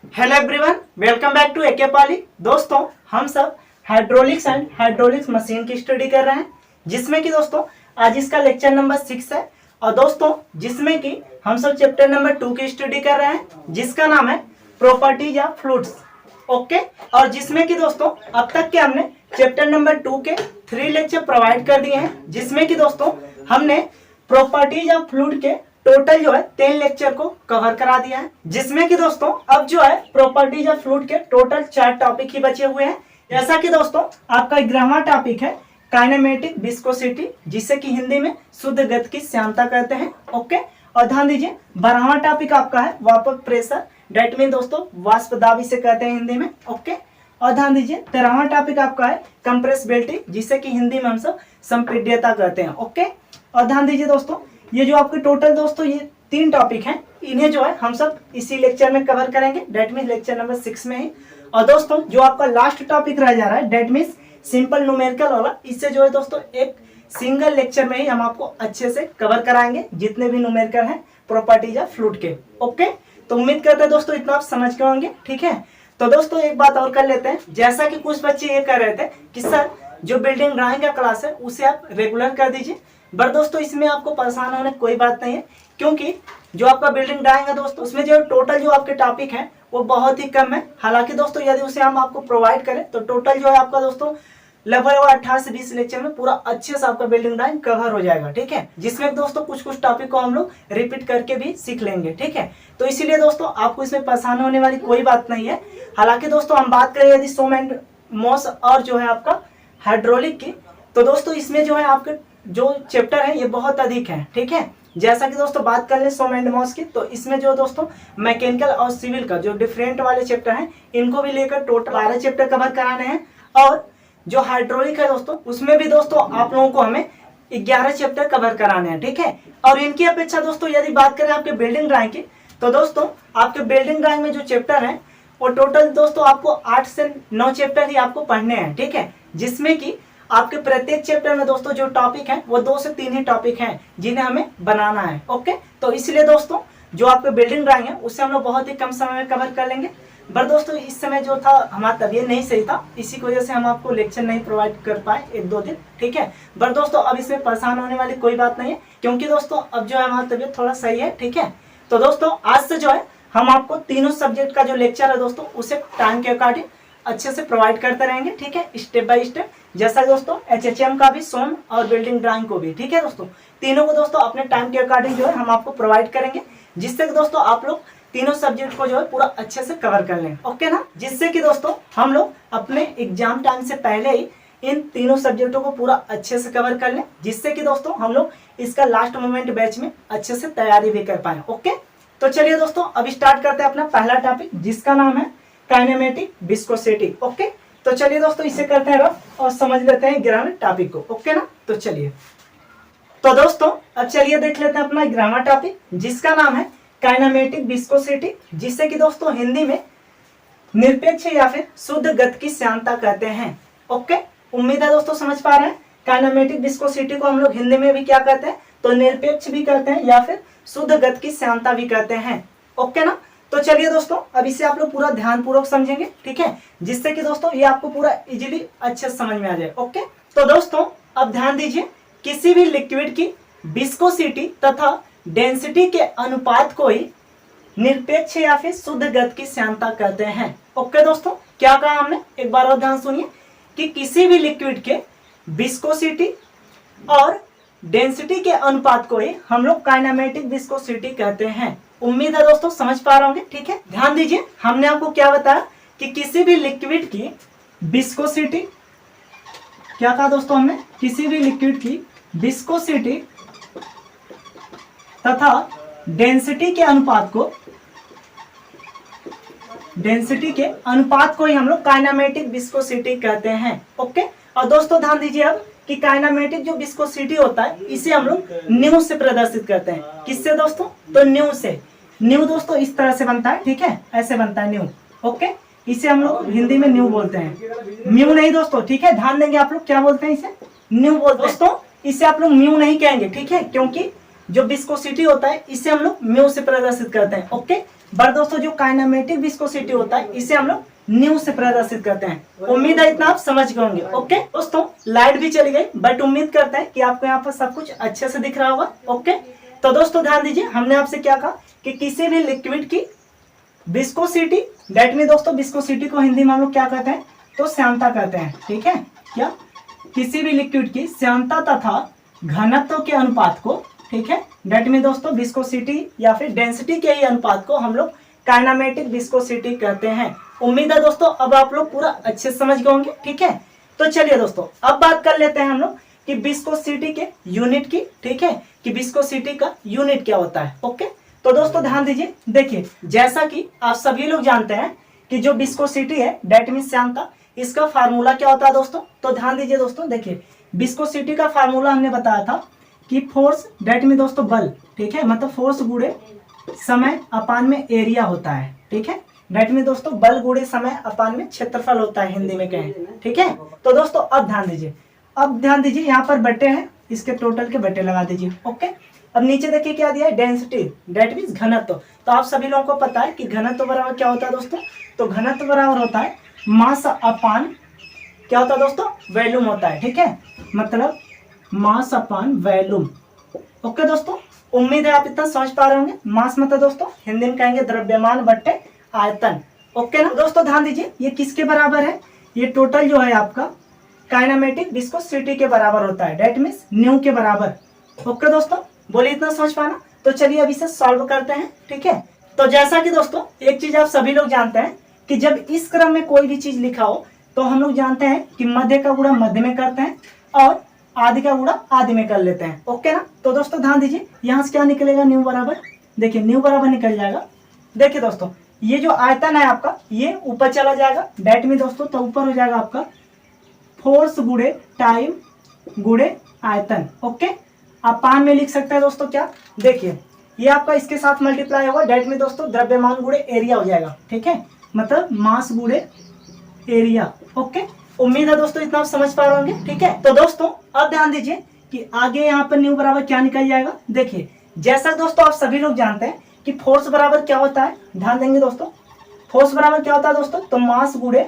Hello everyone, welcome back to AK Pali. दोस्तों, हम सब हाइड्रोलिक्स एंड हाइड्रोलिक्स मशीन की स्टडी कर रहे हैं, जिसमें कि दोस्तों आज इसका लेक्चर नंबर 6 है। और दोस्तों जिसमें कि हम सब चैप्टर नंबर 2 की स्टडी कर रहे हैं, जिसका नाम है प्रॉपर्टीज ऑफ फ्लूइड्स। ओके, और जिसमें कि दोस्तों अब तक के हमने चैप्टर नंबर 2 के 3 लेक्चर प्रोवाइड कर दिए हैं, जिसमें कि दोस्तों हमने प्रॉपर्टीज ऑफ फ्लूइड के टोटल जो है 3 लेक्चर को कवर करा दिया है, जिसमें कि दोस्तों अब जो है प्रॉपर्टीज ऑफ फ्लूइड के टोटल 4 टॉपिक ही बचे हुए हैं। जैसा कि दोस्तों आपका 11वां टॉपिक है काइनेमेटिक विस्कोसिटी, जिसे कि हिंदी में शुद्ध गति की श्यानता कहते हैं। ओके, और ध्यान दीजिए 12वां टॉपिक आपका है वापक प्रेशर, डेट मीन दोस्तों वाष्प दाब इसे कहते हैं हिंदी में। ओके, और ध्यान दीजिए 13वां टॉपिक आपका है कंप्रेसिबिलिटी, जिसे कि हिंदी में हम सब संपीड्यता कहते हैं। ओके, और ध्यान दीजिए दोस्तों ये जो आपके टोटल दोस्तों ये 3 टॉपिक हैं, इन्हें जो है हम सब इसी लेक्चर में कवर करेंगे, डेट मीन लेक्चर नंबर 6 में ही। और दोस्तों जो आपका लास्ट टॉपिक रह जा रहा है डेट मीन सिंपल न्यूमेरिकल वाला, इससे जो है दोस्तों एक सिंगल लेक्चर में ही हम आपको अच्छे से कवर कराएंगे जितने भी न्यूमेरिकल हैं प्रॉपर्टीज ऑफ फ्लूइड के। ओके, तो उम्मीद करते हैं दोस्तों इतना आप समझ के होंगे। ठीक है, तो दोस्तों एक बात और कर लेते हैं, जैसा कि कुछ बच्चे ये कह रहे थे कि सर जो बिल्डिंग ड्राइंग का क्लास है उसे आप रेगुलर कर दीजिए, बट दोस्तों इसमें आपको परेशान होने कोई बात नहीं है, क्योंकि जो आपका बिल्डिंग ड्राइंग है दोस्तों उसमें जो टोटल जो आपके टॉपिक हैं वो बहुत ही कम है। हालांकि दोस्तों यदि उसे हम आपको प्रोवाइड करें तो टोटल जो है आपका दोस्तों लगभग 18 से 20 लेक्चर में पूरा अच्छे से आपका बिल्डिंग ड्राइंग कवर हो जाएगा। ठीक है, जिसमें दोस्तों कुछ टॉपिक को हम लोग रिपीट करके भी सीख लेंगे। ठीक है, तो इसीलिए दोस्तों आपको इसमें परेशान होने वाली कोई बात नहीं है। हालांकि दोस्तों हम बात करें यदि सोम एंड मॉस और जो है आपका हाइड्रोलिक की, तो दोस्तों इसमें जो है आपके जो चैप्टर है ये बहुत अधिक है। ठीक है, जैसा कि दोस्तों बात कर ले सोम एंड मॉस की, तो इसमें जो दोस्तों मैकेनिकल और सिविल का जो डिफरेंट वाले चैप्टर हैं इनको भी लेकर टोटल 12 चैप्टर कवर कराने हैं। और जो हाइड्रोलिक है दोस्तों उसमें भी दोस्तों आप लोगों को हमें 11 चैप्टर कवर कराने हैं। ठीक है, और इनकी अपेक्षा दोस्तों यदि बात करें आपके बिल्डिंग ड्राइंग की, तो दोस्तों आपके बिल्डिंग ड्राइंग में जो चैप्टर है वो टोटल दोस्तों आपको 8 से 9 चैप्टर ही आपको पढ़ने हैं। ठीक है, जिसमें कि आपके प्रत्येक चैप्टर में दोस्तों जो टॉपिक है वो 2 से 3 ही टॉपिक हैं जिन्हें हमें बनाना है। ओके, तो इसलिए दोस्तों जो आपके बिल्डिंग ड्राइंग है उससे हम लोग बहुत ही कम समय में कवर कर लेंगे। पर दोस्तों इस समय जो था हमारा तबीयत नहीं सही था, इसी की वजह से हम आपको लेक्चर नहीं प्रोवाइड कर पाए 1-2 दिन। ठीक है, पर दोस्तों अब इसमें परेशान होने वाली कोई बात नहीं है, क्योंकि दोस्तों अब जो है हमारा तबीयत थोड़ा सही है। ठीक है, तो दोस्तों आज से जो है हम आपको तीनों सब्जेक्ट का जो लेक्चर है दोस्तों उसे टाइम के अकॉर्डिंग अच्छे से प्रोवाइड करते रहेंगे। ठीक है, स्टेप बाय स्टेप, जैसा दोस्तों HHM का भी, सोम और बिल्डिंग ड्राइंग को भी। ठीक है दोस्तों, तीनों को दोस्तों अपने टाइम के अकॉर्डिंग जो है हम आपको प्रोवाइड करेंगे, जिससे कि दोस्तों आप लोग तीनों सब्जेक्ट को जो है पूरा अच्छे से कवर कर लें। ओके ना, जिससे कि दोस्तों हम लोग अपने एग्जाम टाइम से पहले ही इन तीनों सब्जेक्टों को पूरा अच्छे से कवर कर लें, जिससे कि दोस्तों हम लोग इसका लास्ट मोमेंट बैच में अच्छे से तैयारी भी कर पाए। ओके, तो चलिए दोस्तों अब स्टार्ट करते हैं अपना पहला टॉपिक, जिसका नाम है काइनेमेटिक विस्कोसिटी। ओके, तो चलिए दोस्तों इसे करते हैं रफ और समझ लेते हैं 11वें टॉपिक को। ओके ना, तो चलिए, तो दोस्तों अब चलिए देख लेते हैं अपना 11वां टॉपिक, जिसका नाम है काइनेमेटिक विस्कोसिटी, जिसे कि दोस्तों हिंदी में निरपेक्ष या फिर शुद्ध गति की श्यानता कहते हैं। ओके, उम्मीद है दोस्तों समझ पा रहे हैं। काइनेमेटिक विस्कोसिटी को हम लोग हिंदी में भी क्या कहते हैं, तो निरपेक्ष भी कहते हैं या फिर शुद्ध गति की श्यानता भी कहते हैं। ओके ना, तो चलिए दोस्तों अब इसे आप लोग पूरा ध्यानपूर्वक समझेंगे। ठीक है, जिससे कि दोस्तों ये आपको पूरा इजीली अच्छे से समझ में आ जाए। ओके, तो दोस्तों अब ध्यान दीजिए, किसी भी लिक्विड की विस्कोसिटी तथा डेंसिटी के अनुपात को ही निरपेक्ष या फिर शुद्ध गति की श्यानता कहते हैं। ओके दोस्तों, क्या कहा हमने, एक बार और ध्यान सुनिए, कि किसी भी लिक्विड के विस्कोसिटी और डेंसिटी के अनुपात को ही हम लोग काइनेमेटिक विस्कोसिटी कहते हैं। उम्मीद है दोस्तों समझ पा रहे होंगे। ठीक है, ध्यान दीजिए, हमने आपको क्या बताया कि किसी भी लिक्विड की विस्कोसिटी, क्या कहा दोस्तों हमने, किसी भी लिक्विड की विस्कोसिटी तथा डेंसिटी के अनुपात को ही हम लोग काइनेमेटिक विस्कोसिटी कहते हैं। ओके, और दोस्तों ध्यान दीजिए अब कि काइनेमेटिक जो विस्कोसिटी होता है इसे हम लोग न्यू से प्रदर्शित करते हैं। किससे दोस्तों, तो न्यू से। न्यू दोस्तों इस तरह से बनता है। ठीक है, ऐसे बनता है न्यू। ओके, इसे हम लोग हिंदी में न्यू बोलते हैं, म्यू नहीं दोस्तों। ठीक है, ध्यान देंगे आप लोग, क्या बोलते हैं इसे, न्यू बोलते हैं दोस्तों। इसे आप लोग म्यू नहीं कहेंगे। ठीक है, क्योंकि जो विस्कोसिटी होता है इसे हम लोग म्यू से प्रदर्शित करते हैं। ओके, बट दोस्तों जो काइनेमेटिक विस्कोसिटी होता है इसे हम लोग न्यू से प्रदर्शित करते हैं। उम्मीद है इतना आप समझ गए होंगे। ओके दोस्तों, लाइट भी चली गई बट उम्मीद करते हैं कि आपको यहाँ पर सब कुछ अच्छे से दिख रहा होगा। ओके, तो दोस्तों ध्यान दीजिए, हमने आपसे क्या कहा कि किसी भी लिक्विड की विस्कोसिटी, दैट मीन दोस्तों विस्कोसिटी को हिंदी में हम लोग क्या कहते हैं, तो श्यानता कहते हैं। ठीक है, क्या किसी भी लिक्विड की श्यानता तथा घनत्व के अनुपात को, ठीक है, दैट मीन दोस्तों विस्कोसिटी या फिर डेंसिटी के ही अनुपात को हम लोग काइनेमेटिक विस्कोसिटी कहते हैं। उम्मीद है दोस्तों अब आप लोग पूरा अच्छे से समझ गए होंगे। ठीक है, तो चलिए दोस्तों अब बात कर लेते हैं हम लोग कि विस्कोसिटी के यूनिट की। ठीक है, कि विस्कोसिटी का यूनिट क्या होता है। ओके, तो दोस्तों ध्यान दीजिए, देखिए जैसा कि आप सभी लोग जानते हैं कि जो विस्कोसिटी है दैट मीन श्यानता, इसका फार्मूला क्या होता है दोस्तों। तो ध्यान दीजिए दोस्तों, देखिए विस्कोसिटी का फार्मूला हमने बताया था कि फोर्स दैट मीन दोस्तों बल, ठीक है, मतलब फोर्स गुणे समय अपान में एरिया होता है। ठीक है, दैट मीन दोस्तों बल गुणे समय अपान में क्षेत्रफल होता है, हिंदी में कहें। ठीक है, तो दोस्तों अब ध्यान दीजिए यहाँ पर बटे हैं, इसके टोटल के बटे लगा दीजिए। ओके, अब नीचे देखिए क्या दिया है, डेंसिटी दैट मीन घनत्व। तो आप सभी लोगों को पता है कि घनत्व बराबर क्या होता है दोस्तों, तो घनत्व बराबर होता है मास अपान क्या होता है दोस्तों, वॉल्यूम होता है। ठीक है, मतलब मास अपान वॉल्यूम। ओके दोस्तों, उम्मीद है आप इतना समझ पा रहे होंगे। मास मतलब दोस्तों हिंदी में कहेंगे द्रव्यमान बट्टे आयतन। ओके ना दोस्तों, ध्यान दीजिए ये किसके बराबर है, ये टोटल जो है आपका काइनेमेटिक विस्कोसिटी के बराबर होता है, दैट मीन्स न्यू के बराबर। ओके दोस्तों, बोलिए इतना समझ पाना। तो चलिए अब इसे सॉल्व करते हैं। ठीक है, तो जैसा कि दोस्तों एक चीज आप सभी लोग जानते हैं कि जब इस क्रम में कोई भी चीज लिखा हो तो हम लोग जानते हैं कि मध्य का गुणा मध्य में करते हैं और आदि का गुणा आदि में कर लेते हैं। ओके ना, तो दोस्तों ध्यान दीजिए यहाँ से क्या निकलेगा, न्यू बराबर, देखिए न्यू बराबर निकल जाएगा। देखिए दोस्तों ये जो आयतन है आपका ये ऊपर चला जाएगा, दैट मीन दोस्तों तो ऊपर हो जाएगा आपका फोर्स गुणे टाइम गुणे आयतन। ओके, अपान में लिख सकते हैं दोस्तों क्या, देखिए ये आपका इसके साथ मल्टीप्लाई होगा, दैट मीन दोस्तों द्रव्यमान गुणे एरिया हो जाएगा। ठीक है, मतलब मास गुणे एरिया। ओके, उम्मीद है दोस्तों इतना आप समझ पा रहे होंगे। ठीक है, तो दोस्तों अब ध्यान दीजिए कि आगे यहाँ पर न्यू बराबर क्या निकल जाएगा। देखिए जैसा दोस्तों आप सभी लोग जानते हैं कि फोर्स बराबर क्या होता है, ध्यान देंगे दोस्तों, फोर्स बराबर क्या होता है दोस्तों, तो मास गुणे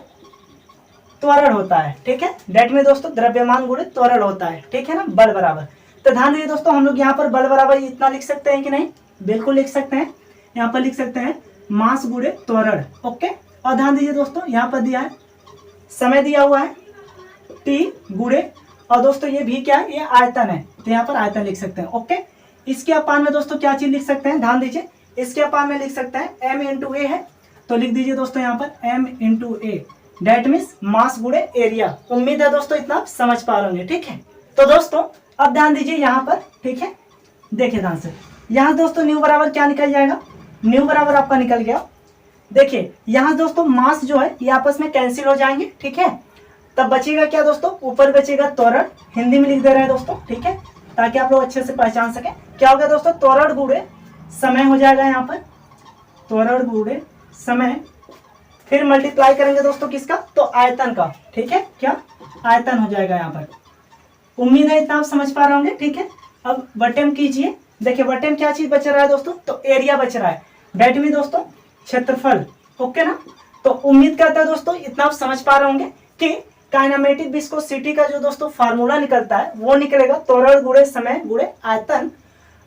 त्वरण होता है। ठीक है, दैट में दोस्तों द्रव्यमान गुणे त्वरण होता है। ठीक है ना, बल बराबर। तो ध्यान दीजिए दोस्तों हम लोग यहाँ पर बल बराबर इतना लिख सकते हैं कि नहीं, बिल्कुल लिख सकते हैं। यहाँ पर लिख सकते हैं मास गुणे त्वरण। ओके, और ध्यान दीजिए दोस्तों यहाँ पर दिया है समय दिया हुआ है टी गुणे, और दोस्तों ये भी क्या है, ये आयतन है, तो यहाँ पर आयतन लिख सकते हैं। ओके, इसके अपान में दोस्तों क्या चीज लिख सकते हैं, ध्यान दीजिए इसके अपान में लिख सकते हैं m इंटू ए है, तो लिख दीजिए दोस्तों यहाँ पर m into A, that means mass गुणे एरिया। उम्मीद है दोस्तों इतना आप समझ पा रहे होंगे। ठीक है, तो दोस्तों अब ध्यान दीजिए यहाँ पर, ठीक है, देखिए ध्यान से, यहाँ दोस्तों न्यू बराबर क्या निकल जाएगा, न्यू बराबर आपका निकल गया। देखिए यहाँ दोस्तों मास जो है ये आपस में कैंसिल हो जाएंगे। ठीक है, तब बचेगा क्या दोस्तों, ऊपर बचेगा त्वरण, हिंदी में लिख दे रहे हैं दोस्तों। ठीक है, ताकि आप लोग अच्छे से पहचान सके क्या होगा दोस्तों, त्वरण गुणे समय हो जाएगा यहाँ पर, त्वरण गुणे समय, फिर मल्टीप्लाई करेंगे दोस्तों किसका, तो आयतन का। ठीक है, क्या आयतन हो जाएगा यहाँ पर। उम्मीद है इतना आप समझ पा रहे होंगे। ठीक है, अब बटन कीजिए, देखिए बटन क्या चीज बच रहा है दोस्तों, तो एरिया बच रहा है, दैट मीन दोस्तों क्षेत्रफल। ओके ना, तो उम्मीद करता है दोस्तों इतना आप समझ पा रहे होंगे कि काइनेमेटिक विस्कोसिटी का जो दोस्तों फार्मूला निकलता है वो निकलेगा त्वरण गुणे समय गुणे आयतन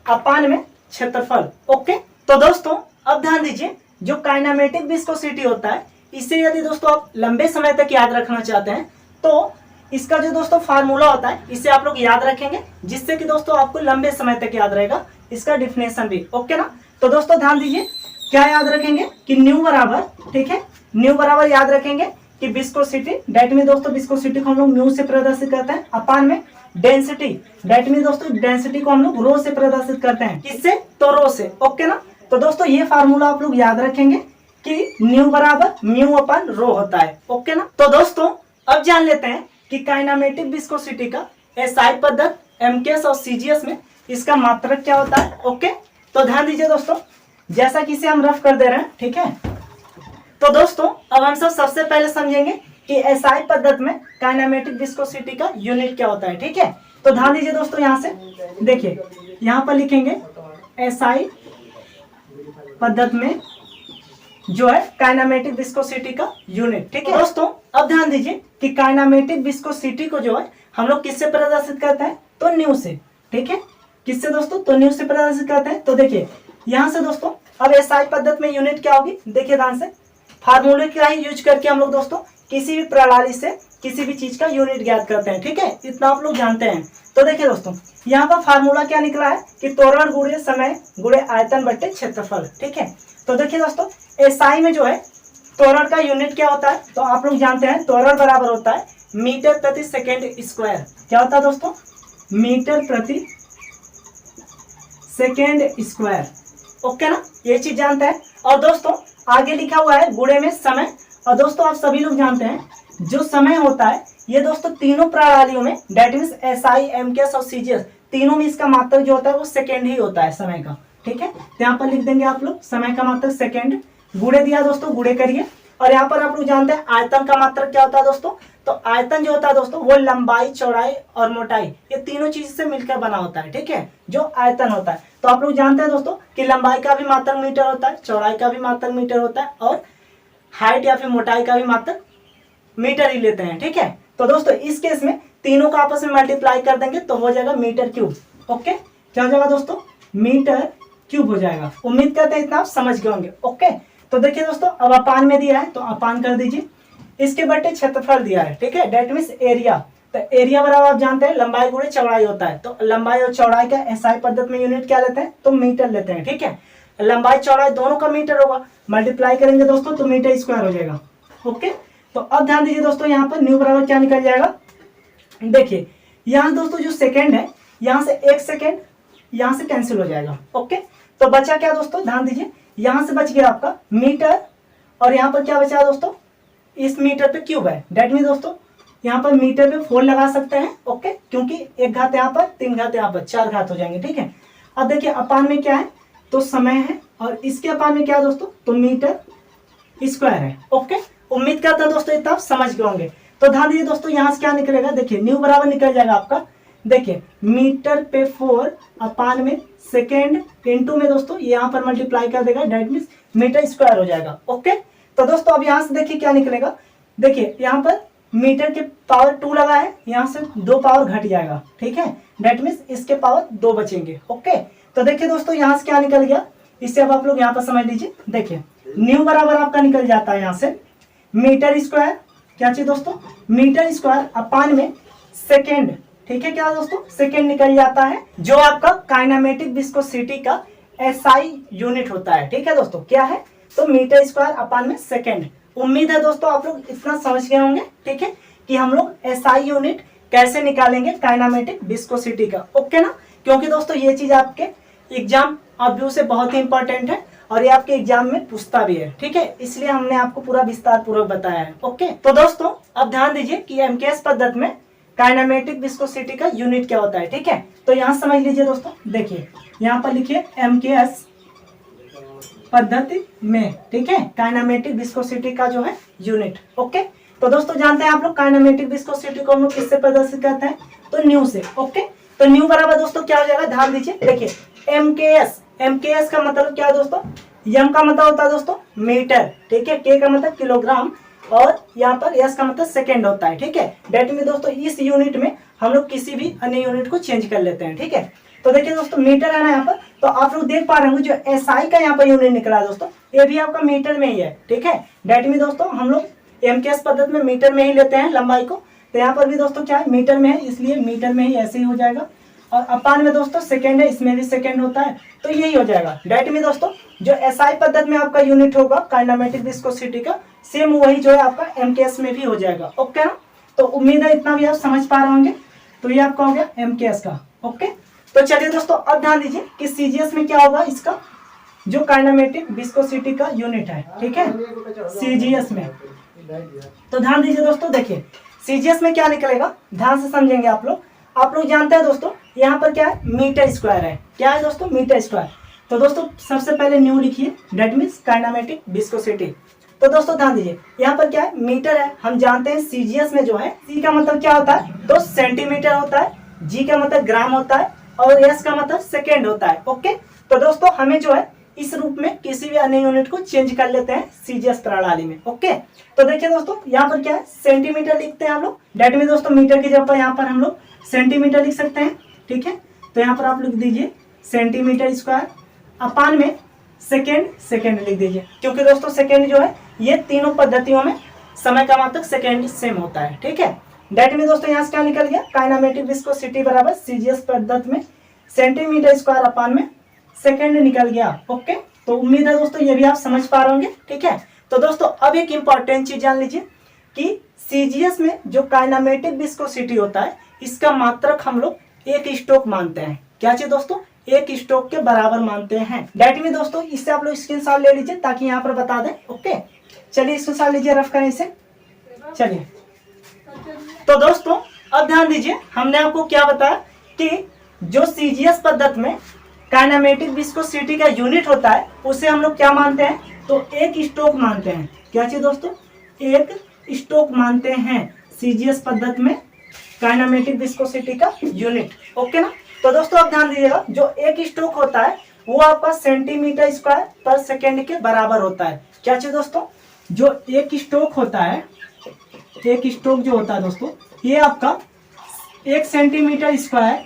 अपान में क्षेत्रफल। ओके, तो दोस्तों अब ध्यान दीजिए जो काइनेमेटिक विस्कोसिटी होता है इसे यदि दोस्तों आप लंबे समय तक याद रखना चाहते हैं तो इसका जो दोस्तों फार्मूला होता है इसे आप लोग याद रखेंगे, जिससे कि दोस्तों आपको लंबे समय तक याद रहेगा इसका डिफिनेशन भी। ओके ना, तो दोस्तों ध्यान दीजिए क्या याद रखेंगे कि न्यू बराबर, ठीक है, न्यू बराबर याद रखेंगे कि विस्कोसिटी, दैट मीन दोस्तों विस्कोसिटी को हम लोग म्यू से प्रदर्शित करते हैं, अपान में डेंसिटी, दैट मीन दोस्तों डेंसिटी को हम लोग रो से प्रदर्शित करते हैं, किससे, तो रो से। ओके ना, तो दोस्तों ये फार्मूला आप लोग याद रखेंगे कि न्यू बराबर म्यू अपन रो होता है। ओके ना, तो दोस्तों अब जान लेते हैं कि काइनेमेटिक विस्कोसिटी का एसआई पद्धत, एमकेएस और सीजीएस में इसका मात्रक क्या होता है। ओके, तो ध्यान दीजिए दोस्तों जैसा कि इसे हम रफ कर दे रहे हैं। ठीक है, तो दोस्तों अब हम सबसे पहले समझेंगे कि एसआई पद्धति में काइनेमेटिक विस्कोसिटी का यूनिट क्या होता है। ठीक है, तो ध्यान दीजिए दोस्तों, यहाँ से देखिए, यहाँ पर लिखेंगे एसआई पद्धति में जो है काइनेमेटिक विस्कोसिटी का यूनिट। ठीक है दोस्तों, अब ध्यान दीजिए कि काइनेमेटिक विस्कोसिटी को जो है हम लोग किससे प्रदर्शित करते हैं, तो न्यू से। ठीक है, किससे दोस्तों, तो न्यू से प्रदर्शित करते हैं। तो देखिए यहाँ से दोस्तों, अब एसआई पद्धति में यूनिट क्या होगी, देखिए ध्यान से, फार्मूले का ही यूज करके हम लोग दोस्तों किसी भी प्रणाली से किसी भी चीज का यूनिट ज्ञात करते हैं। ठीक है, इतना आप लोग जानते हैं। तो देखिए दोस्तों, यहाँ पर फार्मूला क्या निकला है कि त्वरण गुणे समय गुणे आयतन बट्टे क्षेत्रफल। ठीक है, तो देखिए दोस्तों, एसआई में जो है त्वरण का यूनिट क्या होता है, तो आप लोग जानते हैं त्वरण बराबर होता है मीटर प्रति सेकेंड स्क्वायर। क्या होता है दोस्तों, मीटर प्रति सेकेंड स्क्वायर। ओके ना, ये चीज जानते हैं। और दोस्तों आगे लिखा हुआ है गुणे में समय। और दोस्तों आप सभी लोग जानते हैं जो समय होता है ये दोस्तों तीनों प्रणालियों में, डेट मीन्स एसआई, एमकेएस और सीजीएस, तीनों में इसका मात्रक जो होता है वो सेकेंड ही होता है समय का। ठीक है, तो यहाँ पर लिख देंगे आप लोग समय का मात्रक सेकेंड। गुणे दिया दोस्तों, गुणे करिए। और यहाँ पर आप लोग जानते हैं आयतन का मात्रक क्या होता है दोस्तों, तो आयतन जो होता है दोस्तों वो लंबाई, चौड़ाई और मोटाई, ये तीनों चीज से मिलकर बना होता है। ठीक है, जो आयतन होता है, तो आप लोग जानते हैं दोस्तों कि लंबाई का भी मात्रक मीटर होता है, चौड़ाई का भी मात्रक मीटर होता है, और हाइट या फिर मोटाई का भी मात्रक मीटर ही लेते हैं। ठीक है, तो दोस्तों इस केस में तीनों का आपस में मल्टीप्लाई कर देंगे तो हो जाएगा मीटर क्यूब। ओके, क्या हो जाएगा दोस्तों, मीटर क्यूब हो जाएगा। उम्मीद करते हैं इतना आप समझ गए होंगे। ओके, तो देखिए दोस्तों, अब अपान में दिया है तो अपान कर दीजिए, इसके बट्टे क्षेत्रफल दिया है। ठीक है, डेट मीन्स एरिया। तो एरिया बराबर आप जानते हैं लंबाई गुणे चौड़ाई होता है, तो लंबाई और चौड़ाई का एसआई पद्धति में यूनिट क्या लेते हैं, तो मीटर लेते हैं। ठीक है, लंबाई चौड़ाई दोनों का मीटर होगा, मल्टीप्लाई करेंगे दोस्तों तो मीटर स्क्वायर हो जाएगा। ओके, तो अब ध्यान दीजिए दोस्तों, यहाँ पर न्यू बराबर क्या निकल जाएगा, देखिए यहाँ दोस्तों जो सेकेंड है, यहाँ से एक सेकेंड यहाँ से कैंसिल हो जाएगा। ओके, तो बचा क्या दोस्तों, ध्यान दीजिए, यहाँ से बच गया आपका मीटर, और यहाँ पर क्या बचा दोस्तों, इस मीटर पे क्यूब है। डेट मीन दोस्तों यहाँ पर मीटर पे 4 लगा सकते हैं। ओके, क्योंकि एक घात यहाँ पर, 3 घात यहाँ पर, 4 घात हो जाएंगे। ठीक है, अब देखिए अपान में क्या है, तो समय है, और इसके अपान में क्या है दोस्तों, तो मीटर स्क्वायर है। ओके, उम्मीद करता हूं दोस्तों इतना आप समझ गए होंगे। तो ध्यान दीजिए दोस्तों, यहाँ से क्या निकलेगा, देखिए न्यू बराबर निकल जाएगा आपका, देखिए मीटर पे 4 अपान में सेकेंड इंटू में दोस्तों यहाँ पर मल्टीप्लाई कर देगा, डेट मीन्स मीटर स्क्वायर हो जाएगा। ओके, तो दोस्तों अब यहाँ से देखिए क्या निकलेगा, देखिए यहाँ पर मीटर के पावर 2 लगा है, यहाँ से 2 पावर घट जाएगा। ठीक है, डेट मीन्स इसके पावर 2 बचेंगे। ओके, तो देखिए दोस्तों यहाँ से क्या निकल गया, इससे अब आप लोग यहाँ पर समझ लीजिए। देखिए न्यू बराबर आपका निकल जाता है यहाँ से मीटर स्क्वायर, क्या चाहिए दोस्तों, मीटर स्क्वायर अपान में सेकेंड। ठीक है, क्या दोस्तों, सेकेंड निकल जाता है, जो आपका काइनेमेटिक विस्कोसिटी का एसआई यूनिट होता है। ठीक है दोस्तों, क्या है, तो मीटर स्क्वायर अपान में सेकेंड। उम्मीद है दोस्तों आप लोग इतना समझ गए होंगे। ठीक है, कि हम लोग एसआई यूनिट कैसे निकालेंगे काइनेमेटिक विस्कोसिटी का। ओके ना, क्योंकि दोस्तों ये चीज आपके एग्जाम व्यू से बहुत ही इंपॉर्टेंट है, और ये आपके एग्जाम में पूछता भी है। ठीक है, इसलिए हमने आपको पूरा विस्तार पूर्वक बताया है। ओके, तो दोस्तों अब ध्यान दीजिए कि एमकेएस पद्धति में काइनेमेटिक विस्कोसिटी का यूनिट क्या होता है। ठीक है, तो यहाँ समझ लीजिए दोस्तों, देखिए यहाँ पर लिखिए एमकेएस पद्धति में, ठीक है, काइनेमेटिक विस्कोसिटी का जो है यूनिट। ओके, तो दोस्तों जानते हैं आप लोग काइनेमेटिक विस्कोसिटी को हम लोग किससे प्रदर्शित करते हैं, तो न्यू से। ओके, तो न्यू बराबर दोस्तों क्या हो जाएगा, ध्यान दीजिए, देखिए एमकेएस, एमकेएस का मतलब क्या है दोस्तों, एम का मतलब होता है दोस्तों मीटर। ठीक है, के का मतलब किलोग्राम, और यहाँ पर एस का मतलब सेकेंड होता है। ठीक है, डेट में दोस्तों इस यूनिट में हम लोग किसी भी अन्य यूनिट को चेंज कर लेते हैं। ठीक है, तो देखिए दोस्तों मीटर है ना यहाँ पर, तो आप लोग देख पा रहे होंगे जो एसआई का यहाँ पर यूनिट निकला है दोस्तों, ये भी आपका मीटर में ही है। ठीक है, डेट में दोस्तों हम लोग एमकेएस पद्धति में मीटर में ही लेते हैं लंबाई को, तो यहाँ पर भी दोस्तों क्या है, मीटर में है, इसलिए मीटर में ही ऐसे ही हो जाएगा। और अपान में दोस्तों सेकेंड है, इसमें भी सेकेंड होता है, तो यही हो जाएगा। डेट में दोस्तों जो एसआई पद्धति में आपका यूनिट होगा काइनेमेटिक विस्कोसिटी का, सेम वही जो है आपका एमकेएस में भी हो जाएगा। ओके ना, तो उम्मीद है इतना भी आप समझ पा रहे होंगे। तो ये आपका हो गया एमकेएस का। ओके, तो चलिए दोस्तों अब ध्यान दीजिए कि सीजीएस में क्या होगा, इसका जो काइनेमेटिक विस्कोसिटी का यूनिट है। ठीक है, सीजीएस में, तो ध्यान दीजिए दोस्तों, देखिए सीजीएस में क्या निकलेगा, ध्यान से समझेंगे आप लोग। आप लोग जानते हैं दोस्तों यहाँ पर क्या है, मीटर स्क्वायर है। क्या है दोस्तों, मीटर स्क्वायर। तो दोस्तों सबसे पहले न्यू लिखिए, डेट मीन्स काइनेमेटिक विस्कोसिटी। तो दोस्तों ध्यान दीजिए यहाँ पर क्या है, मीटर है, हम जानते हैं सीजीएस में जो है सी का मतलब क्या होता है, तो सेंटीमीटर होता है, जी का मतलब ग्राम होता है और एस का मतलब सेकेंड होता है। ओके, तो दोस्तों हमें जो है इस रूप में किसी भी अन्य यूनिट को चेंज कर लेते हैं सीजीएस प्रणाली में। ओके, तो देखिए दोस्तों यहाँ पर क्या है, सेंटीमीटर लिखते हैं हम लोग। डेट में दोस्तों मीटर की जगह पर यहाँ पर हम लोग सेंटीमीटर लिख सकते हैं। ठीक है, तो यहाँ पर आप लिख दीजिए सेंटीमीटर स्क्वायर अपान में सेकेंड लिख दीजिए, क्योंकि दोस्तों सेकेंड जो है ये तीनों पद्धतियों में समय का मात्रक सेकेंड सेम होता है। ठीक है, डेट में दोस्तों यहाँ से क्या निकल गया, काइनेमेटिक विस्कोसिटी बराबर सीजीएस पद्धति में सेंटीमीटर स्क्वायर अपान में सेकेंड निकल गया। ओके, तो उम्मीद है दोस्तों ये भी आप समझ पा रहे होंगे। ठीक है, तो दोस्तों अब एक इंपॉर्टेंट चीज जान लीजिए कि सीजीएस में जो काइनेमेटिक विस्कोसिटी होता है इसका मात्रक हम लोग एक स्ट्रोक मानते हैं। क्या चीज दोस्तों, एक स्ट्रोक के बराबर मानते हैं। डेट में दोस्तों इससे आप लोग स्क्रीनशॉट ले लीजिए ताकि यहाँ पर बता दें। ओके, चलिए स्क्रीनशॉट लीजिए, रफ करें इसे। चलिए, तो दोस्तों अब ध्यान दीजिए, हमने आपको क्या बताया कि जो सीजीएस पद्धति में काइनेमेटिक विस्कोसिटी का यूनिट होता है उसे हम लोग क्या मानते हैं, तो एक स्ट्रोक मानते हैं। क्या चीज दोस्तों, एक स्ट्रोक मानते हैं सीजीएस पद्धति में काइनेमेटिक विस्कोसिटी का यूनिट। ओके ना, तो दोस्तों अब ध्यान दीजिएगा, जो एक स्ट्रोक होता है वो आपका सेंटीमीटर स्क्वायर पर सेकेंड के बराबर होता है। क्या चीज दोस्तों, जो एक स्ट्रोक होता है, एक स्ट्रोक जो होता है दोस्तों ये आपका 1 सेंटीमीटर स्क्वायर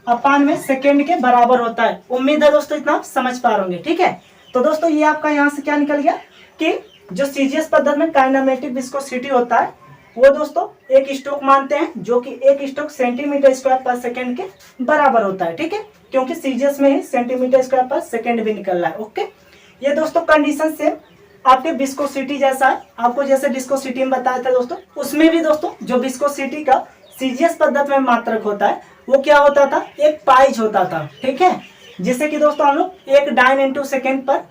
अपान में सेकेंड के बराबर होता है। उम्मीद है दोस्तों इतना आप समझ पा रहे होंगे। ठीक है, तो दोस्तों ये आपका यहाँ से क्या निकल गया कि जो सीजीएस पद्धति में काइनेमेटिक विस्कोसिटी होता है वो दोस्तों एक स्ट्रोक मानते हैं, जो कि एक स्ट्रोक सेंटीमीटर स्क्वायर पर सेकेंड के बराबर होता है। ठीक है, क्योंकि सीजीएस में ही सेंटीमीटर स्क्वायर पर सेकेंड भी निकल रहा है। ओके, ये दोस्तों कंडीशन से आपके विस्कोसिटी जैसा है, आपको जैसे विस्कोसिटी में बताया था दोस्तों, उसमें भी दोस्तों जो विस्कोसिटी का सीजीएस पद्धति में मात्रक होता है वो क्या होता था, एक पाइज होता था। ठीक है, जिससे कि दोस्तों हम लोग 1 डाइन इंटू सेकेंड पर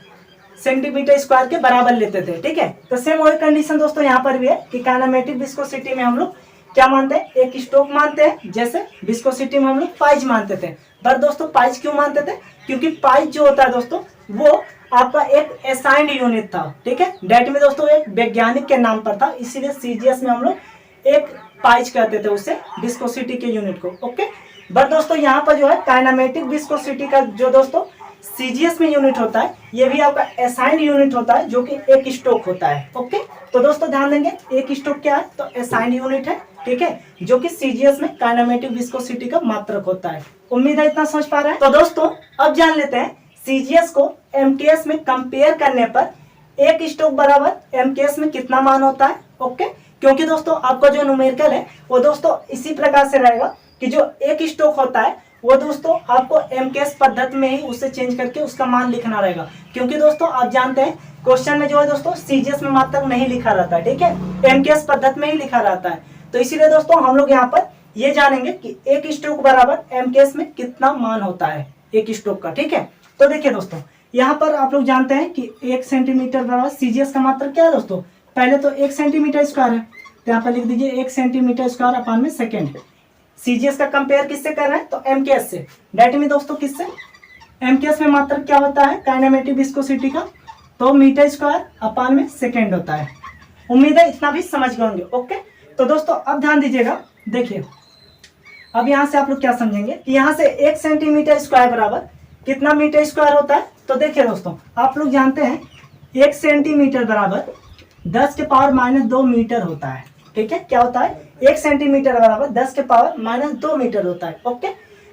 सेंटीमीटर स्क्वायर के बराबर लेते थे। ठीक है, तो सेम वही कंडीशन दोस्तों यहाँ पर भी है कि काइनेमेटिक विस्कोसिटी में हम लोग क्या मानते हैं, एक स्ट्रोक मानते हैं, जैसे विस्कोसिटी में हम लोग पाइज मानते थे। पर दोस्तों पाइज क्यों मानते थे, क्योंकि पाइज जो होता है दोस्तों वो आपका एक असाइंड यूनिट था। ठीक है, डेट में दोस्तों एक वैज्ञानिक के नाम पर था, इसीलिए सीजीएस में हम लोग एक पाइज कहते थे उसे, विस्कोसिटी के यूनिट को। ओके, बट दोस्तों यहाँ पर जो है काइनेमेटिक विस्कोसिटी का जो दोस्तों सीजीएस में यूनिट होता है ये भी आपका असाइंड यूनिट होता है, जो कि एक स्ट्रोक होता है। ओके, तो दोस्तों ध्यान देंगे एक स्ट्रोक क्या है, तो असाइंड यूनिट है। ठीक है, जो कि सीजीएस में काइनेमेटिक विस्कोसिटी का मात्रक होता है। उम्मीद है इतना समझ पा रहे हैं। तो दोस्तों अब जान लेते हैं सीजीएस को एमटीएस में कंपेयर करने पर एक स्ट्रोक बराबर एमटीएस में कितना मान होता है। ओके, क्योंकि दोस्तों आपका जो न्यूमेरिकल है वो दोस्तों इसी प्रकार से रहेगा कि जो एक स्ट्रोक होता है वो दोस्तों आपको एमकेएस पद्धति में ही उसे चेंज करके उसका मान लिखना रहेगा, क्योंकि दोस्तों आप जानते हैं क्वेश्चन में जो है दोस्तों सीजीएस में मात्रक नहीं लिखा रहता है। ठीक है, एमकेएस पद्धति में ही लिखा रहता है। तो इसीलिए दोस्तों हम लोग यहाँ पर ये जानेंगे कि एक स्ट्रोक बराबर एमकेएस में कितना मान होता है एक स्ट्रोक का। ठीक है, तो देखिए दोस्तों यहाँ पर आप लोग जानते हैं कि 1 सेंटीमीटर बराबर सीजीएस का मात्रक क्या है दोस्तों, पहले तो 1 सेंटीमीटर स्क्वायर है, तो यहाँ पर लिख दीजिए 1 सेंटीमीटर स्क्वायर अपान में सेकेंड। सीजीएस का कंपेयर किससे कर रहे हैं, तो एमकेएस से। डेट में दोस्तों किससे, एमकेएस में मात्रक क्या होता है काइनेमेटिक विस्कोसिटी का, तो मीटर स्क्वायर अपान में सेकेंड होता है। उम्मीद है इतना भी समझ गए होंगे। ओके, तो दोस्तों अब ध्यान दीजिएगा, देखिए अब यहाँ से आप लोग क्या समझेंगे कि यहाँ से 1 सेंटीमीटर स्क्वायर बराबर कितना मीटर स्क्वायर होता है। तो देखिए दोस्तों आप लोग जानते हैं 1 सेंटीमीटर बराबर 10 के पावर -2 मीटर होता है। ठीक है, क्या होता है, 1 सेंटीमीटर बराबर 10 के पावर -2 मीटर होता है। ओके,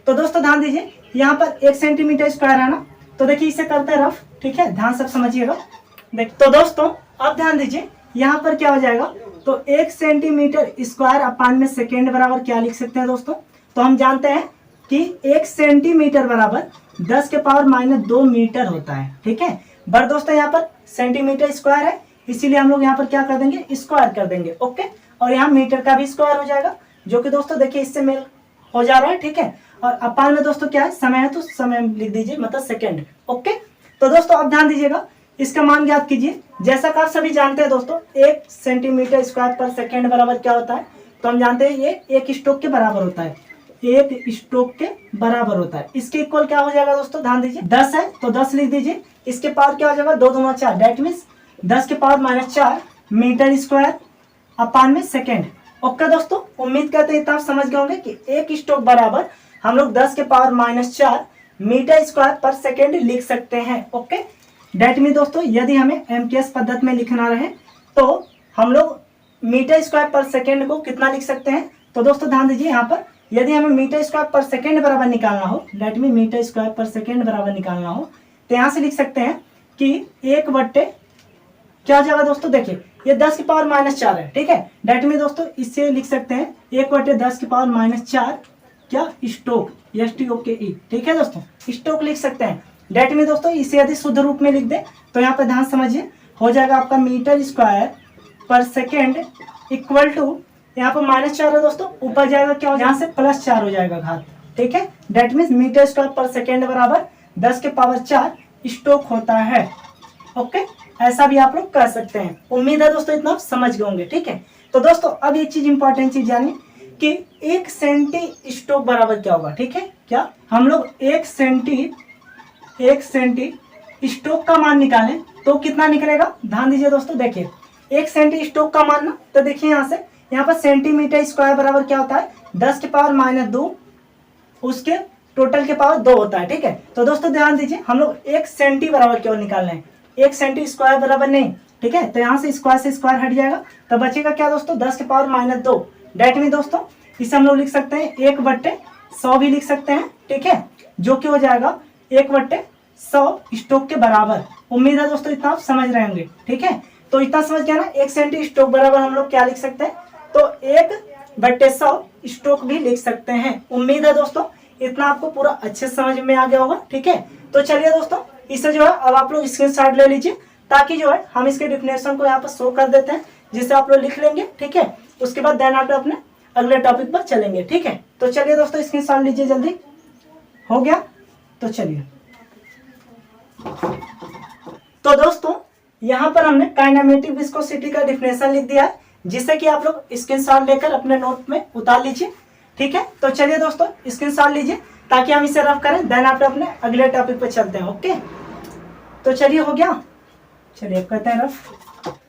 तो दोस्तों ध्यान दीजिए यहाँ पर 1 सेंटीमीटर स्क्वायर है ना, तो देखिए इसे करते हैं रफ। ठीक है, ध्यान सब समझिएगा। देख तो दोस्तों अब ध्यान दीजिए यहाँ पर क्या हो जाएगा, तो 1 सेंटीमीटर स्क्वायर अपान में सेकेंड बराबर क्या लिख सकते हैं दोस्तों, तो हम जानते हैं कि 1 सेंटीमीटर बराबर 10 के पावर -2 मीटर होता है। ठीक है, बट दोस्तों यहाँ पर सेंटीमीटर स्क्वायर है, इसीलिए हम लोग यहाँ पर क्या कर देंगे, स्क्वायर कर देंगे। ओके, और यहाँ मीटर का भी स्क्वायर हो जाएगा, जो कि दोस्तों देखिए इससे मेल हो जा रहा है। ठीक है, और अपान में दोस्तों क्या है, समय है, तो समय लिख दीजिए, मतलब सेकेंड। ओके, तो दोस्तों अब ध्यान दीजिएगा, इसका मान ज्ञात कीजिए। जैसा कि आप सभी जानते हैं दोस्तों 1 सेंटीमीटर स्क्वायर पर सेकेंड बराबर क्या होता है, तो हम जानते हैं ये एक स्ट्रोक के बराबर होता है, एक स्ट्रोक के बराबर होता है। इसके इक्वल क्या हो जाएगा दोस्तों, ध्यान दीजिए 10 है तो 10 लिख दीजिए, इसके पावर क्या हो जाएगा 2 दूना 4, डेट मीन्स 10 के पावर -4 मीटर स्क्वायर अपान में सेकेंड। ओके दोस्तों, उम्मीद करते हैं इतना आप समझ गए होंगे कि एक स्ट्रोक बराबर हम लोग 10 के पावर -4 मीटर स्क्वायर पर सेकेंड लिख सकते हैं। ओके, डेट में दोस्तों यदि हमें एमकेएस पद्धति में लिखना रहे तो हम लोग मीटर स्क्वायर पर सेकेंड को कितना लिख सकते हैं। तो दोस्तों ध्यान दीजिए, यहाँ पर यदि हमें मीटर स्क्वायर पर सेकेंड बराबर निकालना हो, डेट में मीटर स्क्वायर पर सेकेंड बराबर निकालना हो, तो यहाँ से लिख सकते हैं कि 1/, क्या हो जाएगा दोस्तों, देखिए ये 10 की पावर -4 है, ठीक है। डेट में दोस्तों इससे लिख सकते हैं 1/10 की पावर -4 क्या स्टोक, STOKE, ठीक है दोस्तों, स्टोक लिख सकते हैं। डेट में दोस्तों इसे यदि शुद्ध रूप में लिख दे तो यहाँ पर ध्यान समझिए, हो जाएगा आपका मीटर स्क्वायर पर सेकेंड इक्वल टू, यहाँ पर -4 है दोस्तों, ऊपर जाएगा क्या हो जाएगा, यहाँ से +4 हो जाएगा घात, ठीक है। डेट मीन्स मीटर स्क्वायर पर सेकेंड बराबर 10 के पावर 4 स्टोक होता है। ओके, ऐसा भी आप लोग कर सकते हैं। उम्मीद है दोस्तों इतना आप समझ गए होंगे, ठीक है। तो दोस्तों अब एक चीज इंपॉर्टेंट चीज जानिए कि 1 सेंटी स्टोक बराबर क्या होगा, ठीक है। क्या हम लोग 1 सेंटी स्टोक का मान निकालें तो कितना निकलेगा, ध्यान दीजिए दोस्तों, देखिए 1 सेंटी स्टोक का मान ना, तो देखिए यहाँ से, यहाँ पर सेंटीमीटर स्क्वायर बराबर क्या होता है, 10 के पावर -2 उसके टोटल के पावर 2 होता है, ठीक है। तो दोस्तों ध्यान दीजिए, हम लोग 1 सेंटी बराबर क्यों निकाल रहे हैं, 1 सेंटी स्क्वायर बराबर नहीं, ठीक है। तो यहाँ से स्क्वायर से स्क्वायर हट जाएगा, तो बचेगा क्या दोस्तों, 10 के पावर -2। डेट में दोस्तों इसे हम लोग लिख सकते हैं 1/100 भी लिख सकते हैं, ठीक है, जो कि हो जाएगा 1/100 स्टोक के बराबर। उम्मीद है दोस्तों इतना आप समझ रहे होंगे, ठीक है। तो इतना समझ गया ना, 1 सेंटी स्टोक बराबर हम लोग क्या लिख सकते हैं, तो 1/100 स्टोक भी लिख सकते हैं। उम्मीद है दोस्तों इतना आपको पूरा अच्छे समझ में आ गया होगा, ठीक है। तो चलिए दोस्तों इसे जो है अब आप लोग स्क्रीनशॉट ले लीजिए, ताकि जो है हम इसके डिफिनेशन को यहाँ पर शो कर देते हैं, जिससे आप लोग लिख लेंगे, ठीक है। उसके बाद देन आप अपने अगले टॉपिक पर चलेंगे, ठीक है। तो चलिए दोस्तों स्क्रीनशॉट लीजिए, जल्दी हो गया। तो चलिए, तो दोस्तों यहाँ पर हमने काइनेमेटिक विस्कोसिटी का डिफिनेशन लिख दिया है, जिससे कि आप लोग स्क्रीनशॉट लेकर अपने नोट में उतार लीजिए, ठीक है। तो चलिए दोस्तों स्क्रीनशॉट लीजिए, ताकि हम इसे रफ करें, देन आप अपने अगले टॉपिक पर चलते हैं। ओके, तो चलिए हो गया, चलिए करते हैं रफ।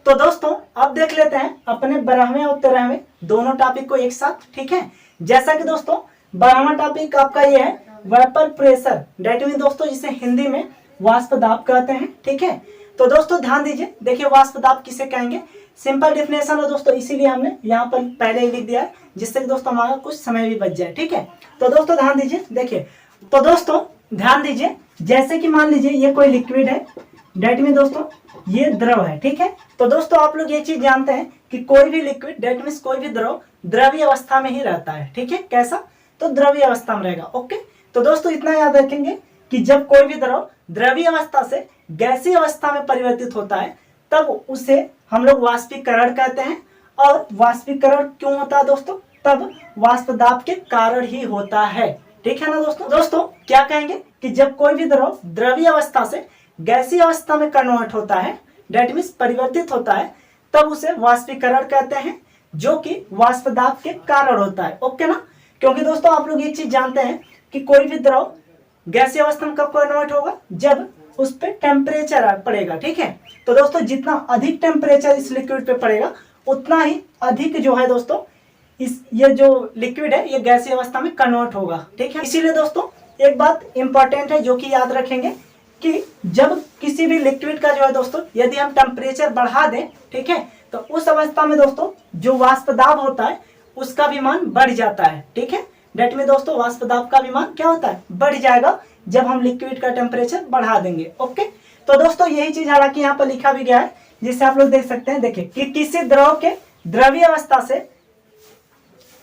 तो दोस्तों अब देख लेते हैं अपने 12वें और 13वें दोनों टॉपिक को एक साथ, ठीक है। जैसा कि दोस्तों 12वां टॉपिक आपका ये है वेपर प्रेशर, डेट मीन दोस्तों जिसे हिंदी में वाष्प दाब कहते हैं, ठीक है। तो दोस्तों ध्यान दीजिए, देखिए वाष्प दाब किसे कहेंगे, सिंपल डिफिनेशन है दोस्तों, इसीलिए हमने यहाँ पर पहले ही लिख दिया है, जिससे कि दोस्तों हमारा कुछ समय भी बच जाए, ठीक है। तो दोस्तों ध्यान दीजिए, देखिए तो दोस्तों ध्यान दीजिए, जैसे कि मान लीजिए ये कोई लिक्विड है, डेट में दोस्तों ये द्रव है, ठीक है। तो दोस्तों आप लोग ये चीज जानते हैं कि कोई भी लिक्विड, डेट मीन्स कोई भी द्रव द्रव्य अवस्था में ही रहता है, ठीक है। कैसा, तो द्रव्य अवस्था में रहेगा। ओके, तो दोस्तों इतना याद रखेंगे कि जब कोई भी द्रव द्रव्य अवस्था से गैसीय अवस्था में परिवर्तित होता है, तब उसे हम लोग वाष्पीकरण कहते हैं। और वाष्पीकरण क्यों होता है दोस्तों, तब वाष्प दाब के कारण ही होता है, ठीक है ना दोस्तों। दोस्तों क्या कहेंगे कि जब कोई भी द्रव द्रव्य अवस्था से गैसीय अवस्था में कन्वर्ट होता है, डेट मीन्स परिवर्तित होता है, तब उसे वाष्पीकरण कहते हैं, जो कि वाष्प दाब के कारण होता है। ओके ना, क्योंकि दोस्तों आप लोग एक चीज जानते हैं कि कोई भी द्रव गैसीय अवस्था में कब कन्वर्ट होगा, जब उस पर टेम्परेचर पड़ेगा, ठीक है। तो दोस्तों जितना अधिक टेम्परेचर इस लिक्विड पे पड़ेगा, उतना ही अधिक जो है दोस्तों ये जो लिक्विड है ये गैसीय अवस्था में कन्वर्ट होगा, ठीक है। इसीलिए दोस्तों एक बात इंपॉर्टेंट है जो कि याद रखेंगे कि जब किसी भी लिक्विड का जो है दोस्तों यदि हम टेम्परेचर बढ़ा दें, ठीक है, तो उस अवस्था में दोस्तों जो वाष्प दाब होता है उसका भी मान बढ़ जाता है, ठीक है। डेट में दोस्तों वाष्प दाब का भी मान क्या होता है, बढ़ जाएगा जब हम लिक्विड का टेम्परेचर बढ़ा देंगे। ओके, तो दोस्तों यही चीज हालांकि यहाँ पर लिखा भी गया है, जिससे आप लोग देख सकते हैं, देखिए कि किसी द्रव के द्रव्य अवस्था से,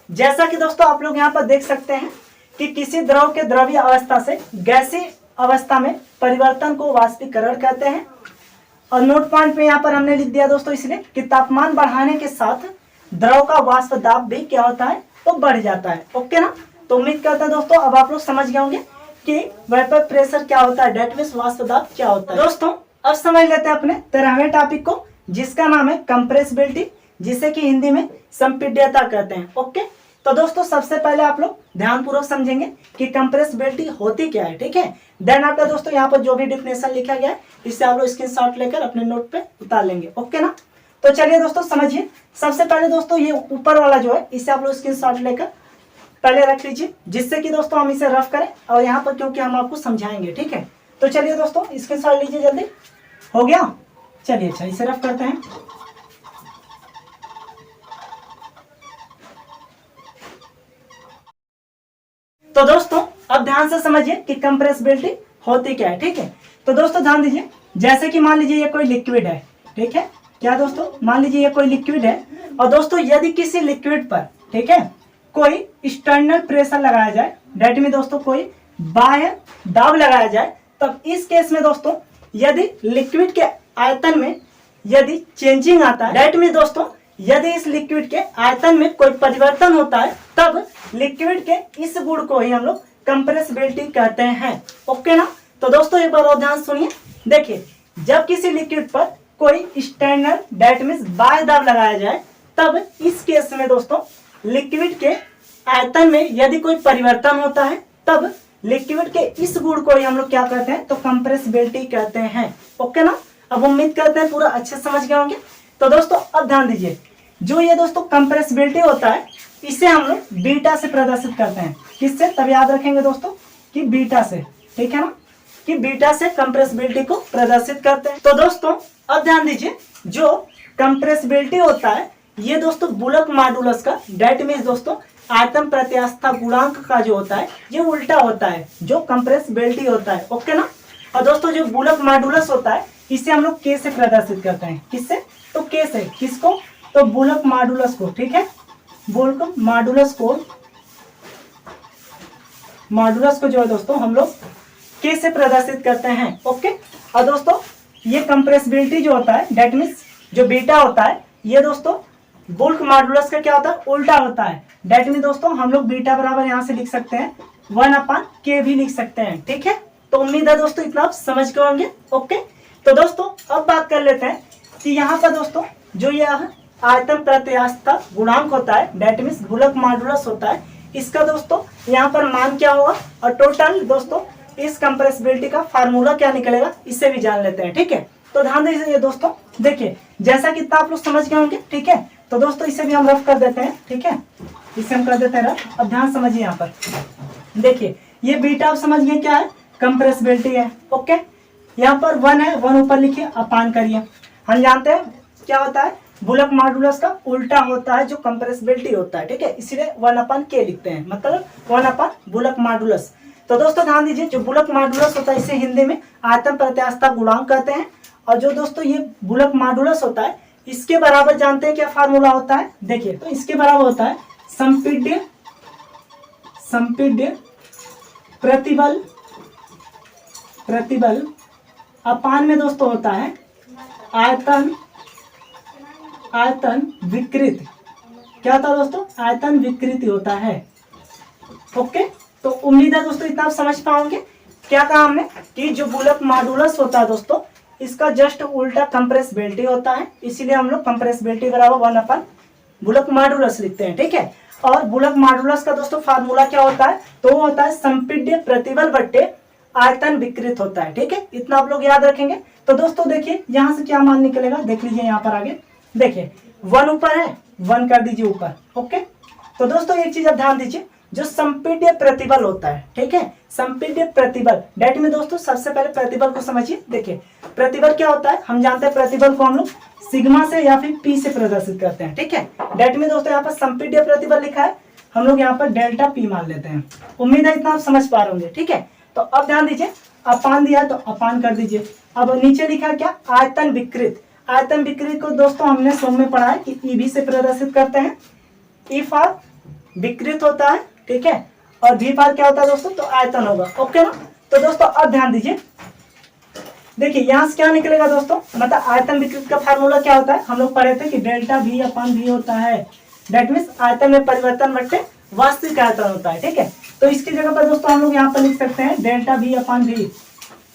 जैसा कि दोस्तों आप लोग यहाँ पर देख सकते हैं कि किसी द्रव के द्रव्य अवस्था से गैसीय अवस्था में परिवर्तन को वाष्पीकरण कहते हैं। और नोट पॉइंट पे यहाँ पर हमने लिख दिया दोस्तों इसलिए कि तापमान बढ़ाने के साथ द्रव का वाष्प दाब भी क्या होता है, तो बढ़ जाता है। ओके ना, तो उम्मीद करते हैं दोस्तों अब आप लोग समझ गए होंगे कि वेपर प्रेशर क्या होता है, डेट मीन्स वाष्प दाब क्या होता है। दोस्तों अब समझ लेते हैं अपने 13वें टॉपिक को, जिसका नाम है कंप्रेसिबिलिटी, जिसे कि हिंदी में संपीड्यता कहते हैं। ओके, तो दोस्तों सबसे पहले आप लोग ध्यानपूर्वक समझेंगे कि कंप्रेसिबिलिटी होती क्या है, ठीक है। देन आपका दोस्तों यहाँ पर जो भी डिफिनेशन लिखा गया है, इससे आप लोग स्क्रीनशॉट लेकर अपने नोट पे उतार लेंगे। ओके ना, तो चलिए दोस्तों समझिए। सबसे पहले दोस्तों ये ऊपर वाला जो है इसे आप लोग स्क्रीनशॉट लेकर पहले रख लीजिए, जिससे कि दोस्तों हम इसे रफ करें और यहाँ पर क्योंकि हम आपको समझाएंगे, ठीक है। तो चलिए दोस्तों स्क्रीनशॉट लीजिए जल्दी। हो गया, चलिए अच्छा इसे रफ करते हैं। तो दोस्तों अब ध्यान से समझिए कि कंप्रेसिबिलिटी होती क्या है, ठीक है। तो दोस्तों ध्यान दीजिए, जैसे कि मान लीजिए ये कोई लिक्विड है, ठीक है। क्या दोस्तों, मान लीजिए ये कोई लिक्विड है और दोस्तों यदि किसी लिक्विड पर, ठीक है, कोई एक्सटर्नल प्रेशर लगाया जाए, डेट में दोस्तों कोई बाह्य दाब लगाया जाए, तब इस केस में दोस्तों यदि लिक्विड के आयतन में यदि चेंजिंग आता है, डेट में दोस्तों यदि इस लिक्विड के आयतन में कोई परिवर्तन होता है, तब लिक्विड के इस गुण को ही हम लोग कंप्रेसिबिलिटी कहते हैं। ओके ना। तो दोस्तों एक बार और ध्यान सुनिए। देखिए, जब किसी लिक्विड पर कोई एक्सटर्नल डेट मींस बाह्य दाब लगाया जाए, तब इस केस में दोस्तों लिक्विड के आयतन में यदि कोई परिवर्तन होता है, तब लिक्विड के इस गुण को ही हम लोग क्या कहते हैं, तो कंप्रेसिबिलिटी कहते हैं। ओके ना। अब उम्मीद करते हैं पूरा अच्छे समझ गए होंगे। तो दोस्तों अब ध्यान दीजिए, जो ये दोस्तों कंप्रेसिबिलिटी होता है, इसे हम लोग बीटा से प्रदर्शित करते हैं। किससे, तब याद रखेंगे दोस्तों कि बीटा से, ठीक है ना, कि बीटा से कंप्रेसिबिलिटी को प्रदर्शित करते हैं। तो दोस्तों अब ध्यान दीजिए, जो कंप्रेसिबिलिटी होता है ये दोस्तों बुलक मॉडुलस का, डेट मींस दोस्तों आयतन प्रत्यास्थता गुणांक का जो होता है ये उल्टा होता है जो कंप्रेसिबिलिटी होता है। ओके ना। और दोस्तों जो बुलक मॉडुलस होता है इसे हम लोग के से प्रदर्शित करते हैं। किससे, तो के से। किसको, तो बुलक मॉडुलस को, ठीक है। बुलक मॉडुलस को जो है दोस्तों हम लोग के से प्रदर्शित करते हैं। ओके। और दोस्तों ये कंप्रेसिबिलिटी जो होता है, डेट मींस जो बीटा होता है, ये दोस्तों बुल्क मॉडुलस का क्या होता है, उल्टा होता है। डेट मींस दोस्तों हम लोग बीटा बराबर यहाँ से लिख सकते हैं 1/k भी लिख सकते हैं, ठीक है। तो उम्मीद है दोस्तों इतना आप समझ गए होंगे। ओके। तो दोस्तों अब बात कर लेते हैं कि यहाँ पर दोस्तों जो यह आयतन प्रत्यास्थता गुणांक होता है, डेट मींस बुलक मॉडुलस होता है, इसका दोस्तों यहाँ पर मान क्या होगा और टोटल दोस्तों इस कंप्रेसिबिलिटी का फार्मूला क्या निकलेगा, इसे भी जान लेते हैं, ठीक है। तो ध्यान दीजिए दोस्तों, देखिए जैसा कि आप लोग समझ गए होंगे, ठीक है। तो दोस्तों इसे भी हम रफ कर देते हैं, ठीक है, इसे हम कर देते हैं रफ। अब ध्यान समझिए, यहाँ पर देखिए ये बीटा आप समझ गए क्या है, कंप्रेसिबिलिटी है। ओके। यहाँ पर 1 है, 1 ऊपर लिखिए, अपान करिए। हम जानते हैं क्या होता है, बुलक मॉडुलस का उल्टा होता है जो कंप्रेसिबिलिटी होता है, ठीक है, इसीलिए 1/k लिखते हैं, मतलब 1/ बुलक मॉडुलस। तो दोस्तों ध्यान दीजिए, जो बुलक मॉडुलस होता है इसे हिंदी में आयतन प्रत्यास्थता गुणांक कहते हैं। और जो दोस्तों ये बुलक मॉडुलस होता है इसके बराबर जानते हैं क्या फार्मूला होता है, देखिए तो इसके बराबर होता है संपीड्य प्रतिबल अपान में दोस्तों होता है आयतन विकृत। क्या होता है दोस्तों, आयतन विकृति होता है। ओके। तो उम्मीद है दोस्तों इतना आप समझ पाओगे। क्या कहा हमने कि जो बुलक मॉडुलस होता है दोस्तों इसका जस्ट उल्टा कंप्रेसिबिलिटी होता है, इसीलिए हम लोग कंप्रेसिबिलिटी बराबर 1/ बुलक मॉडुलस लिखते हैं, ठीक है। और बुलक मॉडुलस का दोस्तों फार्मूला क्या होता है, तो वो होता है संपीड्य प्रतिबल बट्टे आयतन विकृत होता है, ठीक है। इतना आप लोग याद रखेंगे। तो दोस्तों देखिए यहाँ से क्या मान निकलेगा, देख लीजिए यहाँ पर आगे देखिए 1 ऊपर है, 1 कर दीजिए ऊपर। ओके। तो दोस्तों एक चीज आप ध्यान दीजिए, जो संपीड्य प्रतिबल होता है, ठीक है, संपीड्य प्रतिबल, डेट में दोस्तों सबसे पहले प्रतिबल को समझिए। देखिए प्रतिबल क्या होता है, हम जानते हैं प्रतिबल को हम लोग सिग्मा से या फिर पी से प्रदर्शित करते हैं, ठीक है। डेट में दोस्तों यहाँ पर संपीड्य प्रतिबल लिखा है, हम लोग यहाँ पर डेल्टा पी मान लेते हैं। उम्मीद है इतना आप समझ पा रहे होंगे, ठीक है। तो अब ध्यान दीजिए, अपान दिया तो अपान कर दीजिए। अब नीचे लिखा क्या, आयतन विकृत। आयतन विकृत को दोस्तों हमने सोम में पढ़ा है कि ईबी से प्रदर्शित करते हैं। ई फॉर विकृत होता है, ठीक है, और भी फॉर क्या होता है दोस्तों, तो आयतन होगा। ओके ना। तो दोस्तों अब ध्यान दीजिए, देखिए यहाँ से क्या निकलेगा दोस्तों, मतलब आयतन विकृत का फार्मूला क्या होता है, हम लोग पढ़े थे कि डेल्टा भी अपान भी होता है, डेट मीन्स आयतन में परिवर्तन बट्टे वास्तविक आयतन होता है, ठीक है। तो इसकी जगह पर दोस्तों हम लोग यहाँ पर लिख सकते हैं डेल्टा भी अपान भी।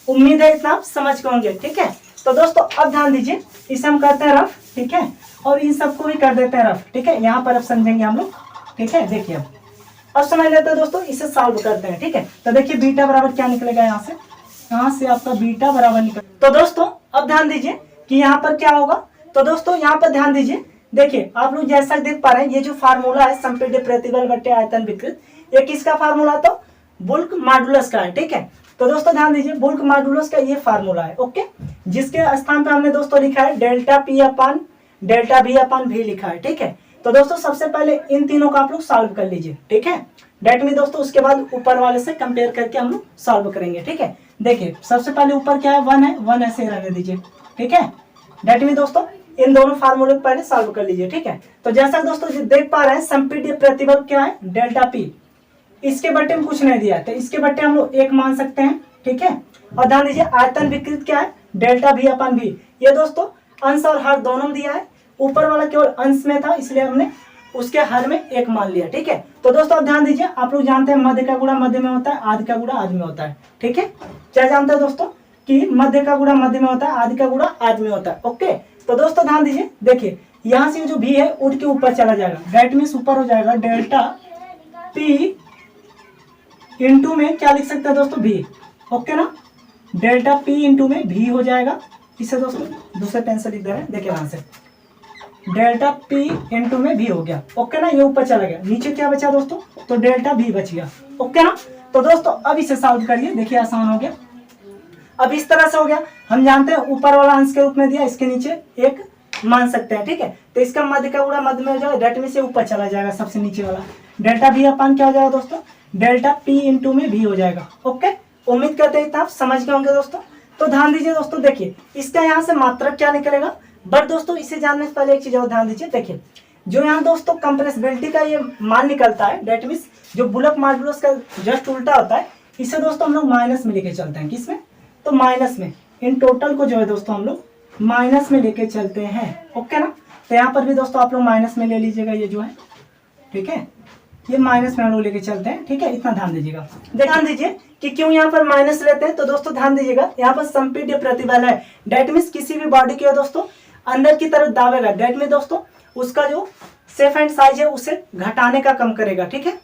उम्मीद है इतना आप समझ गए होंगे, ठीक है। तो दोस्तों अब ध्यान दीजिए, इसे हम करते हैं रफ, ठीक है, और इन सबको भी कर देते हैं रफ, ठीक है। यहाँ पर अब समझेंगे हम लोग, ठीक है। देखिए अब समझ लेते हैं दोस्तों, इसे सॉल्व करते हैं, ठीक है। तो देखिए बीटा बराबर क्या निकलेगा, यहाँ से आपका बीटा बराबर निकल। तो दोस्तों अब ध्यान दीजिए कि यहाँ पर क्या होगा, तो दोस्तों यहाँ पर ध्यान दीजिए, देखिए आप लोग जैसा देख पा रहे हैं, ये जो फार्मूला है संपीड्य प्रतिबल बट्टे आयतन विकृत, ये किसका फार्मूला था? बुल्क मॉडुलस का है। ठीक है, तो दोस्तों ध्यान दीजिए, बुल्क मॉडुलस का ये फार्मूला है। ओके, जिसके स्थान पे हमने दोस्तों लिखा है डेल्टा पी अपान डेल्टा वी अपान भी लिखा है। ठीक है, तो दोस्तों सबसे पहले इन तीनों का आप लोग सॉल्व कर लीजिए। ठीक है, डेट में दोस्तों उसके बाद ऊपर वाले से कंपेयर करके हम लोग सॉल्व करेंगे। ठीक है, देखिए सबसे पहले ऊपर क्या है, 1 है, 1 ऐसे रहने दीजिए। ठीक है, डेट में दोस्तों इन दोनों फार्मूले को पहले सॉल्व कर लीजिए। ठीक है, तो जैसा दोस्तों देख पा रहे हैं संपीड्य प्रतिबल क्या है, डेल्टा पी, इसके बट्टे में कुछ नहीं दिया है तो इसके बट्टे हम लोग 1 मान सकते हैं। ठीक है, और ध्यान दीजिए आयतन विकृत क्या है, डेल्टा वी अपान वी, ये दोस्तों अंश और हर दोनों में दिया है, ऊपर वाला केवल अंश में था इसलिए हमने उसके हर में 1 मान लिया। ठीक है, तो दोस्तों आप ध्यान दीजिए, आप लोग जानते हैं मध्य का गुणा मध्य में होता है, आदि का गुणा आदि में होता है। ठीक है, क्या जानते हैं दोस्तों कि मध्य का गुणा मध्य में होता है, आदि का गुणा आदि में होता है। ओके, तो दोस्तों ध्यान दीजिए, देखिए यहाँ से जो भी है उठ के ऊपर चला जाएगा, दैट मीन्स ऊपर हो जाएगा डेल्टा पी इंटू में क्या लिख सकते हैं दोस्तों, भी। ओके ना, डेल्टा पी इंटू में भी हो जाएगा, इसे दोस्तों दूसरे पेन से लिख दे रहे हैं, देखिए वहां से डेल्टा पी इंटू में भी हो गया। ओके ना, ये ऊपर चला गया, नीचे क्या बचा दोस्तों, तो डेल्टा भी बच गया। ओके ना, तो दोस्तों अब इसे सॉल्व करिए, देखिए आसान हो गया। अब इस तरह से हो गया, हम जानते हैं ऊपर वाला अंश के रूप में दिया, इसके नीचे 1 मान सकते हैं। ठीक है, तो इसका मध्य का गुणा मध्य में हो जाएगा, डेट में से ऊपर चला जाएगा सबसे नीचे वाला, डेल्टा भी अपान क्या हो जाएगा दोस्तों, डेल्टा पी इंटू में भी हो जाएगा। ओके, उम्मीद करते हैं आप समझ गए होंगे दोस्तों। तो ध्यान दीजिए दोस्तों, देखिए इसका यहाँ से मात्रक क्या निकलेगा, बट दोस्तों इसे जानने से पहले एक चीज और ध्यान दीजिए, देखिए जो यहाँ दोस्तों कंप्रेसिबिलिटी का ये मान निकलता है, डेट मीन्स जो बुल्क मॉडुलस का जस्ट उल्टा होता है, इसे दोस्तों हम लोग माइनस में लेके चलते हैं। किसमें, तो माइनस में, इन टोटल को जो है दोस्तों हम लोग माइनस में लेके चलते हैं। ओके ना, तो यहाँ पर भी दोस्तों आप लोग माइनस में ले लीजिएगा ये जो है। ठीक है, ये माइनस में हम लोग लेके चलते हैं। ठीक है, इतना ध्यान दीजिएगा। ध्यान दीजिए कि क्यों यहाँ पर माइनस लेते हैं, तो दोस्तों ध्यान दीजिएगा यहाँ पर संपीड्य प्रतिबल है, डेट मीन्स किसी भी बॉडी के दोस्तों अंदर की तरफ दावेगा, डेट में दोस्तों उसका जो शेप एंड साइज है उसे घटाने का कम करेगा। ठीक है,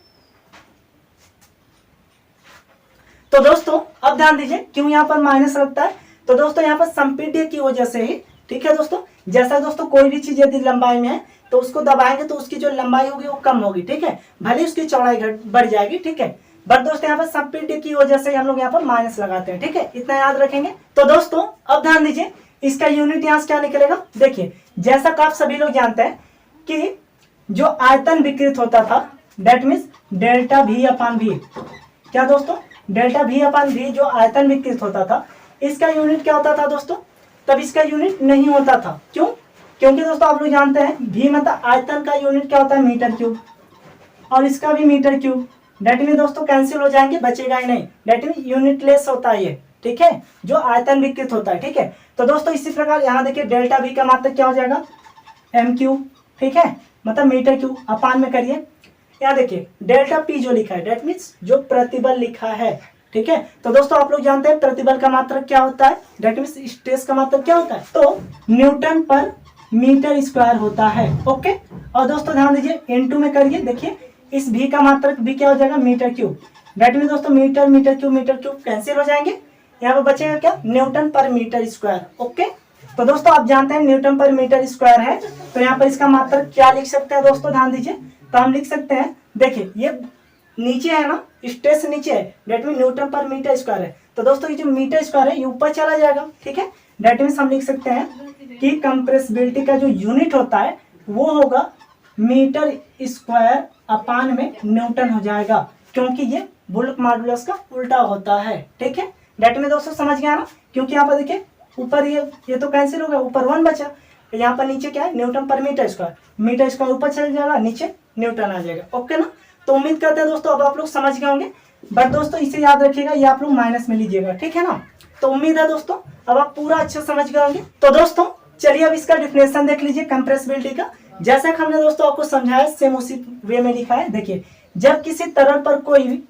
तो दोस्तों अब ध्यान दीजिए क्यों यहाँ पर माइनस लगता है, तो दोस्तों यहाँ पर संपीड्य की वजह से ही। ठीक है दोस्तों, जैसा दोस्तों कोई भी चीज यदि लंबाई में है तो उसको दबाएंगे तो उसकी जो लंबाई होगी वो कम होगी। ठीक है, भले उसकी चौड़ाई बढ़ जाएगी। ठीक है, बट दोस्तों यहाँ पर संपीड्य की वजह से हम लोग यहाँ पर माइनस लगाते हैं। ठीक है, इतना याद रखेंगे। तो दोस्तों अब ध्यान दीजिए, इसका यूनिट यहाँ से क्या निकलेगा, देखिए जैसा कि आप सभी लोग जानते हैं कि जो आयतन विकृत होता था, डेट मीन्स डेल्टा भी अपान भी, क्या दोस्तों, डेल्टा भी अपान भी जो आयतन विकृत होता था, इसका यूनिट क्या होता था दोस्तों, तब इसका यूनिट नहीं होता था। क्यों, क्योंकि दोस्तों आप लोग जानते हैं भी मतलब आयतन का यूनिट क्या होता है, मीटर क्यूब, और इसका भी मीटर क्यूब, डेट में दोस्तों कैंसिल हो जाएंगे, बचेगा ही नहीं, डेट में यूनिट लेस होता है ये। ठीक है, जो आयतन विकृत होता है। ठीक है, तो दोस्तों इसी प्रकार यहाँ देखिए डेल्टा वी का मात्रक क्या हो जाएगा, एम क्यूब। ठीक है, मतलब मीटर क्यूब, अपान में करिए, यहाँ देखिए डेल्टा पी जो लिखा है, डेट मीन्स जो प्रतिबल लिखा है। ठीक है, तो दोस्तों आप लोग जानते हैं प्रतिबल का मात्रक क्या होता है, डेट मीन्स स्ट्रेस का मात्रक क्या होता है, तो न्यूटन पर मीटर स्क्वायर होता है। ओके, और दोस्तों ध्यान दीजिए इनटू में करिए, देखिए इस भी का मात्रक भी क्या हो जाएगा, मीटर क्यूब, डेट मीन्स दोस्तों मीटर क्यूब कैंसिल हो जाएंगे, यहाँ पर बचेगा क्या, न्यूटन पर मीटर स्क्वायर। ओके, तो दोस्तों आप जानते हैं न्यूटन पर मीटर स्क्वायर है, तो यहाँ पर इसका मात्रक क्या लिख सकते हैं दोस्तों, ध्यान दीजिए, तो हम लिख सकते हैं, देखिए ये नीचे है ना, स्ट्रेस नीचे है, डेट मीन न्यूटन पर मीटर स्क्वायर है, तो दोस्तों ये जो मीटर स्क्वायर है ये ऊपर चला जाएगा। ठीक है, डेट मीन्स हम लिख सकते हैं कि कंप्रेसिबिलिटी का जो यूनिट होता है वो होगा मीटर स्क्वायर अपान में न्यूटन हो जाएगा, क्योंकि ये बुल्क मॉडुलस का उल्टा होता है। ठीक है, डेट में दोस्तों समझ गया ना, क्योंकि यहाँ पर देखिए ऊपर ये तो कैंसिल हो गया, ऊपर 1 बचा, तो यहाँ पर नीचे क्या है, न्यूटन पर मीटर स्क्वायर ऊपर चल जाएगा, नीचे न्यूटन आ जाएगा। ओके ना, तो उम्मीद करते हैं दोस्तों अब आप लोग समझ गए होंगे, बट दोस्तों इसे याद रखिएगा, ये आप लोग माइनस में लीजिएगा। ठीक है ना, तो उम्मीद है दोस्तों अब आप पूरा अच्छा समझ गए होंगे। तो दोस्तों चलिए अब इसका डिफिनेशन देख लीजिए कंप्रेसिबिलिटी का, जैसा कि हमने दोस्तों आपको समझाया सेम उसी वे में लिखा है। देखिए जब किसी तरल पर कोई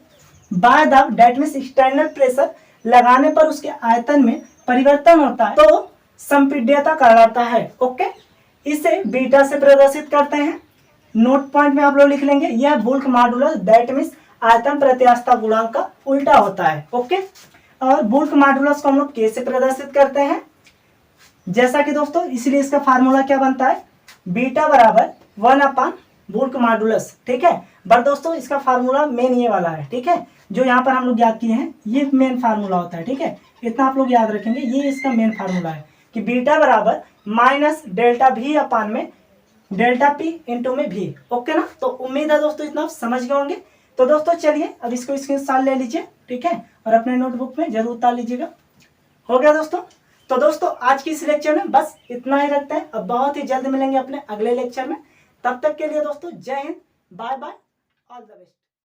बाह्य दाब, डेट मीन्स एक्सटर्नल प्रेशर लगाने पर उसके आयतन में परिवर्तन होता है तो संपीड्यता कहलाता है। ओके, इसे बीटा से प्रदर्शित करते हैं, नोट पॉइंट में आप लोग लिख लेंगे, यह बुल्क मॉडुलस, दैट मीन्स आयतन प्रत्यास्थता गुणांक का उल्टा होता है। ओके, और बुल्क मॉडुलस को हम लोग के से प्रदर्शित करते हैं, जैसा कि दोस्तों इसलिए इसका फार्मूला क्या बनता है, बीटा बराबर 1/रूट मॉडुलस, ठीक है। बट दोस्तों इसका फार्मूला मेन ये वाला है, ठीक है, जो यहाँ पर हम लोग याद किए हैं, ये मेन फार्मूला होता है, ठीक है। इतना आप लोग याद रखेंगे, ये इसका मेन फार्मूला है कि बीटा बराबर माइनस डेल्टा भी अपान में डेल्टा पी इंटू में भी। ओके ना, तो उम्मीद है दोस्तों इतना आप समझ गए होंगे। तो दोस्तों चलिए अब इसको स्क्रीनशॉट ले लीजिए, ठीक है, और अपने नोटबुक में जरूर उतार लीजिएगा। हो गया दोस्तों। तो दोस्तों आज की इस लेक्चर में बस इतना ही रखते हैं। अब बहुत ही जल्द मिलेंगे अपने अगले लेक्चर में। तब तक के लिए दोस्तों जय हिंद, bye bye, all the best.